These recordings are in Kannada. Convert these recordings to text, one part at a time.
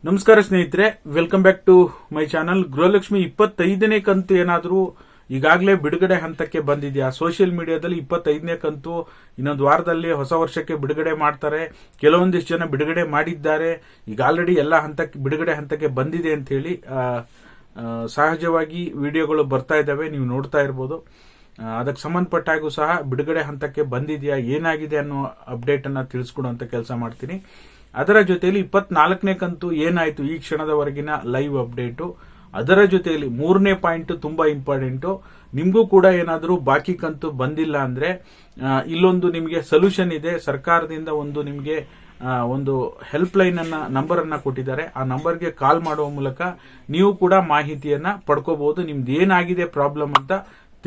ನಮಸ್ಕಾರ ಸ್ನೇಹಿತರೆ, welcome back to my channel. Gruhalakshmi 25ನೇ ಕಂತು ಏನಾದರೂ ಈಗಾಗಲೇ ಬಿಡುಗಡೆ ಹಂತಕ್ಕೆ ಬಂದಿದೆಯಾ? ಸೋಷಿಯಲ್ ಮೀಡಿಯಾದಲ್ಲಿ 25ನೇ ಕಂತು ಇನ್ನೊಂದು ವಾರದಲ್ಲಿ ಹೊಸ ವರ್ಷಕ್ಕೆ ಬಿಡುಗಡೆ ಮಾಡ್ತಾರೆ. ಕೆಲವೊಂದಿಷ್ಟು ಜನ ಬಿಡುಗಡೆ ಮಾಡಿದ್ದಾರೆ. ಈಗ ಆಲ್ರೆಡಿ ಎಲ್ಲ ಬಿಡುಗಡೆ ಹಂತಕ್ಕೆ ಬಂದಿದೆ ಅಂತ ಹೇಳಿ ಸಹಜವಾಗಿ ವಿಡಿಯೋಗಳು ಬರ್ತಾ ಇದ್ದಾವೆ, ನೀವು ನೋಡ್ತಾ ಇರ್ಬೋದು. ಅದಕ್ಕೆ ಸಂಬಂಧಪಟ್ಟಾಗೂ ಸಹ ಬಿಡುಗಡೆ ಹಂತಕ್ಕೆ ಬಂದಿದೆಯಾ, ಏನಾಗಿದೆ ಅನ್ನೋ ಅಪ್ಡೇಟ್ ಅನ್ನ ತಿಳಿಸ್ಕೊಡುವಂತ ಕೆಲಸ ಮಾಡ್ತೀನಿ. ಅದರ ಜೊತೆಯಲ್ಲಿ 24ನೇ ಕಂತು ಏನಾಯ್ತು ಈ ಕ್ಷಣದವರೆಗಿನ ಲೈವ್ ಅಪ್ಡೇಟು, ಅದರ ಜೊತೆಯಲ್ಲಿ 3ನೇ ಪಾಯಿಂಟ್ ತುಂಬಾ ಇಂಪಾರ್ಟೆಂಟು. ನಿಮಗೂ ಕೂಡ ಏನಾದರೂ ಬಾಕಿ ಕಂತು ಬಂದಿಲ್ಲ ಅಂದ್ರೆ ಇಲ್ಲೊಂದು ನಿಮಗೆ ಸೊಲ್ಯೂಷನ್ ಇದೆ. ಸರ್ಕಾರದಿಂದ ನಿಮಗೆ ಒಂದು ಹೆಲ್ಪ್ ಲೈನ್ ನಂಬರ್ ಅನ್ನ ಕೊಟ್ಟಿದ್ದಾರೆ. ಆ ನಂಬರ್ಗೆ ಕಾಲ್ ಮಾಡುವ ಮೂಲಕ ನೀವು ಕೂಡ ಮಾಹಿತಿಯನ್ನ ಪಡ್ಕೋಬಹುದು. ನಿಮ್ದು ಏನಾಗಿದೆ ಪ್ರಾಬ್ಲಮ್ ಅಂತ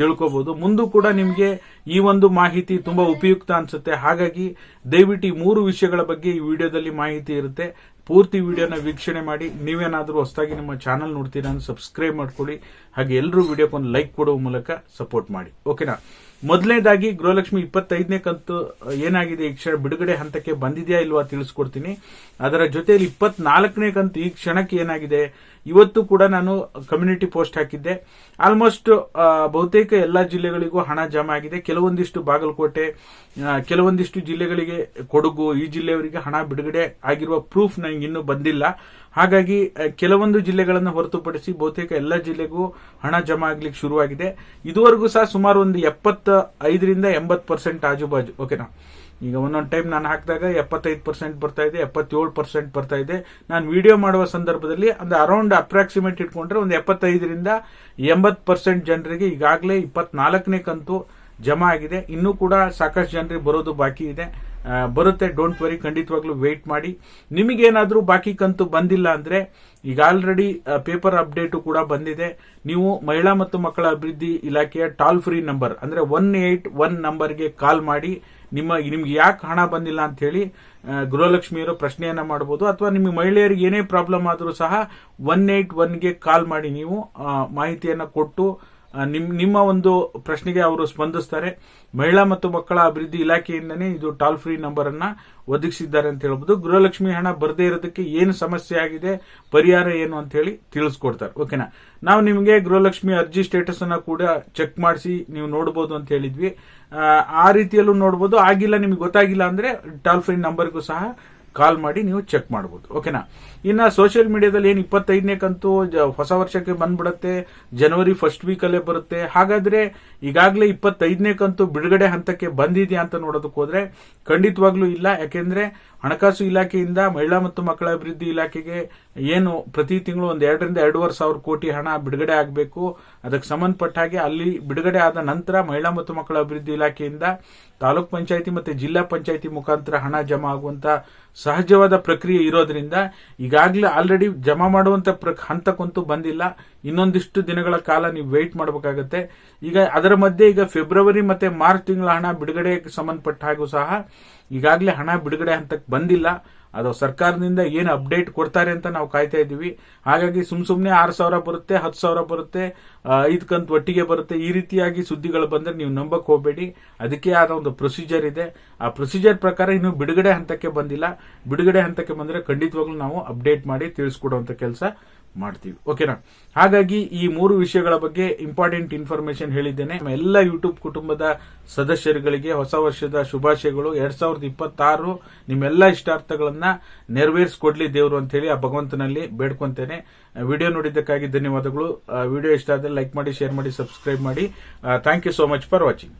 ತಿಳ್ಕೋಬಹುದು. ಮುಂದೂ ಕೂಡ ನಿಮಗೆ ಈ ಒಂದು ಮಾಹಿತಿ ತುಂಬಾ ಉಪಯುಕ್ತ ಅನ್ಸುತ್ತೆ. ಹಾಗಾಗಿ ದಯವಿಟ್ಟು ಈ 3 ವಿಷಯಗಳ ಬಗ್ಗೆ ಈ ವಿಡಿಯೋದಲ್ಲಿ ಮಾಹಿತಿ ಇರುತ್ತೆ. ಪೂರ್ತಿ ವಿಡಿಯೋನ ವೀಕ್ಷಣೆ ಮಾಡಿ. ನೀವೇನಾದ್ರೂ ಹೊಸದಾಗಿ ನಮ್ಮ ಚಾನಲ್ ನೋಡ್ತೀರಾ ಅಂದ್ರೆ ಸಬ್ಸ್ಕ್ರೈಬ್ ಮಾಡ್ಕೊಳ್ಳಿ. ಹಾಗೆ ಎಲ್ಲರೂ ವಿಡಿಯೋಕ್ಕೊಂದು ಲೈಕ್ ಕೊಡುವ ಮೂಲಕ ಸಪೋರ್ಟ್ ಮಾಡಿ, ಓಕೆನಾ? ಮೊದಲನೇದಾಗಿ ಗೃಹಲಕ್ಷ್ಮಿ 25ನೇ ಕಂತು ಏನಾಗಿದೆ, ಈ ಕ್ಷಣ ಬಿಡುಗಡೆ ಹಂತಕ್ಕೆ ಬಂದಿದೆಯಾ ಇಲ್ವಾ ತಿಳಿಸ್ಕೊಡ್ತೀನಿ. ಅದರ ಜೊತೆಯಲ್ಲಿ 24ನೇ ಕಂತು ಈ ಕ್ಷಣಕ್ಕೆ ಏನಾಗಿದೆ, ಇವತ್ತು ಕೂಡ ನಾನು ಕಮ್ಯುನಿಟಿ ಪೋಸ್ಟ್ ಹಾಕಿದ್ದೆ. ಆಲ್ಮೋಸ್ಟ್ ಬಹುತೇಕ ಎಲ್ಲಾ ಜಿಲ್ಲೆಗಳಿಗೂ ಹಣ ಜಮಾ ಆಗಿದೆ. ಕೆಲವೊಂದಿಷ್ಟು ಬಾಗಲಕೋಟೆ, ಕೆಲವೊಂದಿಷ್ಟು ಜಿಲ್ಲೆಗಳಿಗೆ ಕೊಡಗು, ಈ ಜಿಲ್ಲೆಯವರಿಗೆ ಹಣ ಬಿಡುಗಡೆ ಆಗಿರುವ ಪ್ರೂಫ್ ನನಗೆ ಇನ್ನೂ ಬಂದಿಲ್ಲ. ಹಾಗಾಗಿ ಕೆಲವೊಂದು ಜಿಲ್ಲೆಗಳನ್ನು ಹೊರತುಪಡಿಸಿ ಬಹುತೇಕ ಎಲ್ಲ ಜಿಲ್ಲೆಗೂ ಹಣ ಜಮಾ ಆಗ್ಲಿಕ್ಕೆ ಶುರುವಾಗಿದೆ. ಇದುವರೆಗೂ ಸಹ ಸುಮಾರು ಒಂದು 75ರಿಂದ 80% ಆಜುಬಾಜು, ಓಕೆನಾ? ಈಗ ಒಂದೊಂದು ಟೈಮ್ ನಾನು ಹಾಕಿದಾಗ 75% ಬರ್ತಾ ಇದೆ, 77% ಬರ್ತಾ ಇದೆ. ನಾನು ವಿಡಿಯೋ ಮಾಡುವ ಸಂದರ್ಭದಲ್ಲಿ ಒಂದು ಅರೌಂಡ್ ಅಪ್ರಾಕ್ಸಿಮೇಟ್ ಇಟ್ಕೊಂಡ್ರೆ ಒಂದು 75ರಿಂದ 80% ಜನರಿಗೆ ಈಗಾಗಲೇ 24ನೇ ಕಂತು ಜಮಾ ಆಗಿದೆ. ಇನ್ನೂ ಕೂಡ ಸಾಕಷ್ಟು ಜನರಿಗೆ ಬರೋದು ಬಾಕಿ ಇದೆ. ಬರುತ್ತೆ, ಡೋಂಟ್ ವರಿ, ಖಂಡಿತವಾಗ್ಲೂ ವೇಟ್ ಮಾಡಿ. ನಿಮಗೇನಾದ್ರೂ ಬಾಕಿ ಕಂತು ಬಂದಿಲ್ಲ ಅಂದ್ರೆ ಈಗ ಆಲ್ರೆಡಿ ಪೇಪರ್ ಅಪ್ಡೇಟ್ ಕೂಡ ಬಂದಿದೆ. ನೀವು ಮಹಿಳಾ ಮತ್ತು ಮಕ್ಕಳ ಅಭಿವೃದ್ಧಿ ಇಲಾಖೆಯ ಟೋಲ್ ಫ್ರೀ ನಂಬರ್ ಅಂದ್ರೆ 181 ನಂಬರ್ಗೆ ಕಾಲ್ ಮಾಡಿ ನಿಮ್ಗೆ ಯಾಕೆ ಹಣ ಬಂದಿಲ್ಲ ಅಂತ ಹೇಳಿ ಗೃಹಲಕ್ಷ್ಮಿಯವರು ಪ್ರಶ್ನೆಯನ್ನ ಮಾಡಬಹುದು. ಅಥವಾ ನಿಮ್ಮ ಮಹಿಳೆಯರಿಗೆ ಏನೇ ಪ್ರಾಬ್ಲಮ್ ಆದರೂ ಸಹ 181ಗೆ ಕಾಲ್ ಮಾಡಿ ನೀವು ಮಾಹಿತಿಯನ್ನ ಕೊಟ್ಟು ನಿಮ್ಮ ಒಂದು ಪ್ರಶ್ನೆಗೆ ಅವರು ಸ್ಪಂದಿಸ್ತಾರೆ. ಮಹಿಳಾ ಮತ್ತು ಮಕ್ಕಳ ಅಭಿವೃದ್ಧಿ ಇಲಾಖೆಯಿಂದನೇ ಇದು ಟೋಲ್ ಫ್ರೀ ನಂಬರ್ ಅನ್ನ ಒದಗಿಸಿದ್ದಾರೆ ಅಂತ ಹೇಳ್ಬೋದು. ಗೃಹಲಕ್ಷ್ಮಿ ಹಣ ಬರದೇ ಇರೋದಕ್ಕೆ ಏನು ಸಮಸ್ಯೆ ಆಗಿದೆ, ಪರಿಹಾರ ಏನು ಅಂತ ಹೇಳಿ ತಿಳಿಸ್ಕೊಡ್ತಾರೆ, ಓಕೆನಾ? ನಾವು ನಿಮಗೆ ಗೃಹಲಕ್ಷ್ಮಿ ಅರ್ಜಿ ಸ್ಟೇಟಸ್ ಅನ್ನ ಕೂಡ ಚೆಕ್ ಮಾಡಿಸಿ ನೀವು ನೋಡಬಹುದು ಅಂತ ಹೇಳಿದ್ವಿ. ಆ ರೀತಿಯಲ್ಲೂ ನೋಡಬಹುದು. ಆಗಿಲ್ಲ, ನಿಮ್ಗೆ ಗೊತ್ತಾಗಿಲ್ಲ ಅಂದ್ರೆ ಟೋಲ್ ಫ್ರೀ ನಂಬರ್ಗೂ ಸಹ ಕಾಲ್ ಮಾಡಿ ನೀವು ಚೆಕ್ ಮಾಡಬಹುದು, ಓಕೆನಾ? ಇನ್ನ ಸೋಷಿಯಲ್ ಮೀಡಿಯಾದಲ್ಲಿ ಏನು 25ನೇ ಕಂತು ಹೊಸ ವರ್ಷಕ್ಕೆ ಬಂದ್ಬಿಡುತ್ತೆ, ಜನವರಿ ಫಸ್ಟ್ ವೀಕ್ ಅಲ್ಲೇ ಬರುತ್ತೆ. ಹಾಗಾದ್ರೆ ಈಗಾಗಲೇ 25ನೇ ಕಂತು ಬಿಡುಗಡೆ ಹಂತಕ್ಕೆ ಬಂದಿದೆಯಾ ಅಂತ ನೋಡೋದಕ್ಕೆ ಹೋದ್ರೆ ಖಂಡಿತವಾಗ್ಲೂ ಇಲ್ಲ. ಯಾಕೆಂದ್ರೆ ಹಣಕಾಸು ಇಲಾಖೆಯಿಂದ ಮಹಿಳಾ ಮತ್ತು ಮಕ್ಕಳ ಅಭಿವೃದ್ಧಿ ಇಲಾಖೆಗೆ ಏನು ಪ್ರತಿ ತಿಂಗಳು ಒಂದು 2ರಿಂದ 2.5 ಸಾವಿರ ಕೋಟಿ ಹಣ ಬಿಡುಗಡೆ ಆಗಬೇಕು. ಅದಕ್ಕೆ ಸಂಬಂಧಪಟ್ಟ ಹಾಗೆ ಅಲ್ಲಿ ಬಿಡುಗಡೆ ಆದ ನಂತರ ಮಹಿಳಾ ಮತ್ತು ಮಕ್ಕಳ ಅಭಿವೃದ್ಧಿ ಇಲಾಖೆಯಿಂದ ತಾಲೂಕ್ ಪಂಚಾಯಿತಿ ಮತ್ತೆ ಜಿಲ್ಲಾ ಪಂಚಾಯಿತಿ ಮುಖಾಂತರ ಹಣ ಜಮಾ ಆಗುವಂತ ಸಹಜವಾದ ಪ್ರಕ್ರಿಯೆ ಇರೋದ್ರಿಂದ ಈಗಾಗಲೇ ಆಲ್ರೆಡಿ ಜಮಾ ಮಾಡುವಂತ ಹಂತಕ್ಕಂತೂ ಬಂದಿಲ್ಲ. ಇನ್ನೊಂದಿಷ್ಟು ದಿನಗಳ ಕಾಲ ನೀವು ವೇಟ್ ಮಾಡಬೇಕಾಗತ್ತೆ. ಈಗ ಅದರ ಮಧ್ಯೆ ಈಗ ಫೆಬ್ರವರಿ ಮತ್ತೆ ಮಾರ್ಚ್ ತಿಂಗಳ ಹಣ ಬಿಡುಗಡೆಗೆ ಸಂಬಂಧಪಟ್ಟ ಹಾಗೂ ಸಹ ಈಗಾಗಲೇ ಹಣ ಬಿಡುಗಡೆ ಹಂತಕ್ಕೆ ಬಂದಿಲ್ಲ. ಅದು ಸರ್ಕಾರದಿಂದ ಏನು ಅಪ್ಡೇಟ್ ಕೊಡ್ತಾರೆ ಅಂತ ನಾವು ಕಾಯ್ತಾ ಇದ್ದೀವಿ. ಹಾಗಾಗಿ ಸುಮ್ನೆ 6,000 ಬರುತ್ತೆ, 10,000 ಬರುತ್ತೆ, 5 ಕಂತು ಒಟ್ಟಿಗೆ ಬರುತ್ತೆ, ಈ ರೀತಿಯಾಗಿ ಸುದ್ದಿಗಳು ಬಂದ್ರೆ ನೀವು ನಂಬಕ್ ಹೋಗಬೇಡಿ. ಅದಕ್ಕೆ ಆದ ಒಂದು ಪ್ರೊಸೀಜರ್ ಇದೆ. ಆ ಪ್ರೊಸೀಜರ್ ಪ್ರಕಾರ ಇನ್ನು ಬಿಡುಗಡೆ ಹಂತಕ್ಕೆ ಬಂದಿಲ್ಲ. ಬಿಡುಗಡೆ ಹಂತಕ್ಕೆ ಬಂದ್ರೆ ಖಂಡಿತವಾಗ್ಲೂ ನಾವು ಅಪ್ಡೇಟ್ ಮಾಡಿ ತಿಳಿಸ್ಕೊಡುವಂತ ಕೆಲಸ ಮಾಡ್ತೀವಿ, ಓಕೆನಾ? ಹಾಗಾಗಿ ಈ 3 ವಿಷಯಗಳ ಬಗ್ಗೆ ಇಂಪಾರ್ಟೆಂಟ್ ಇನ್ಫಾರ್ಮೇಶನ್ ಹೇಳಿದ್ದೇನೆ. ಎಲ್ಲ ಯೂಟ್ಯೂಬ್ ಕುಟುಂಬದ ಸದಸ್ಯರುಗಳಿಗೆ ಹೊಸ ವರ್ಷದ ಶುಭಾಶಯಗಳು. 2026 ನಿಮ್ಮೆಲ್ಲ ಇಷ್ಟಾರ್ಥಗಳನ್ನ ನೆರವೇರಿಸಿಕೊಡ್ಲಿ ದೇವರು ಅಂತ ಹೇಳಿ ಆ ಭಗವಂತನಲ್ಲಿ ಬೇಡ್ಕೊಂತೇನೆ. ವಿಡಿಯೋ ನೋಡಿದ್ದಕ್ಕಾಗಿ ಧನ್ಯವಾದಗಳು. ವಿಡಿಯೋ ಇಷ್ಟ ಆದರೆ ಲೈಕ್ ಮಾಡಿ, ಶೇರ್ ಮಾಡಿ, ಸಬ್ಸ್ಕ್ರೈಬ್ ಮಾಡಿ. Thank you so much for watching.